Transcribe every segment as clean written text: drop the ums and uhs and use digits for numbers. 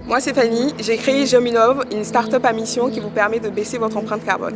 Moi, c'est Fanny. J'ai créé Geominov, une start-up à mission qui vous permet de baisser votre empreinte carbone.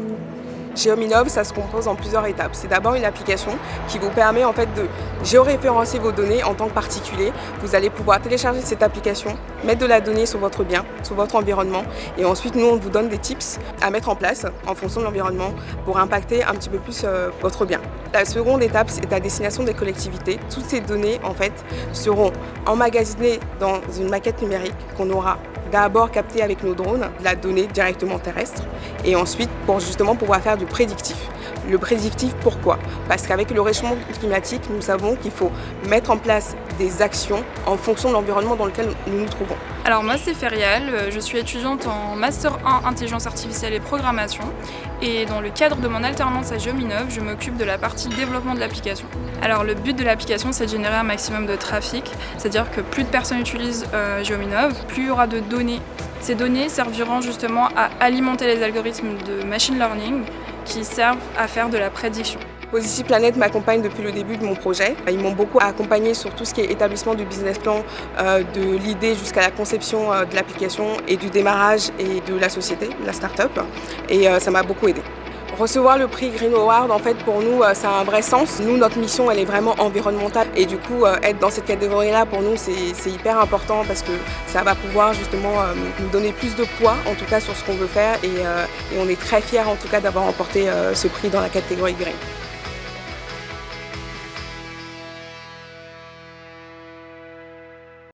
Geominov, ça se compose en plusieurs étapes. C'est d'abord une application qui vous permet en fait de géoréférencer vos données en tant que particulier. Vous allez pouvoir télécharger cette application, mettre de la donnée sur votre bien, sur votre environnement, et ensuite nous on vous donne des tips à mettre en place en fonction de l'environnement pour impacter un petit peu plus votre bien. La seconde étape, c'est à destination des collectivités. Toutes ces données en fait seront emmagasinées dans une maquette numérique qu'on aura d'abord capter avec nos drones la donnée directement terrestre et ensuite pour justement pouvoir faire du prédictif. Le prédictif, pourquoi? Parce qu'avec le réchauffement climatique, nous savons qu'il faut mettre en place des actions en fonction de l'environnement dans lequel nous nous trouvons. Alors moi c'est Ferial, je suis étudiante en Master 1 Intelligence Artificielle et Programmation et dans le cadre de mon alternance à Geominov, je m'occupe de la partie développement de l'application. Alors le but de l'application c'est de générer un maximum de trafic, c'est-à-dire que plus de personnes utilisent Geominov, plus il y aura de données. Ces données serviront justement à alimenter les algorithmes de machine learning qui servent à faire de la prédiction. Positive Planet m'accompagne depuis le début de mon projet. Ils m'ont beaucoup accompagné sur tout ce qui est établissement du business plan, de l'idée jusqu'à la conception de l'application et du démarrage et de la société, de la start-up. Et ça m'a beaucoup aidé. Recevoir le prix Green Award, en fait, pour nous, ça a un vrai sens. Nous, notre mission, elle est vraiment environnementale. Et du coup, être dans cette catégorie-là, pour nous, c'est hyper important parce que ça va pouvoir justement nous donner plus de poids, en tout cas, sur ce qu'on veut faire. Et on est très fiers, en tout cas, d'avoir remporté ce prix dans la catégorie Green.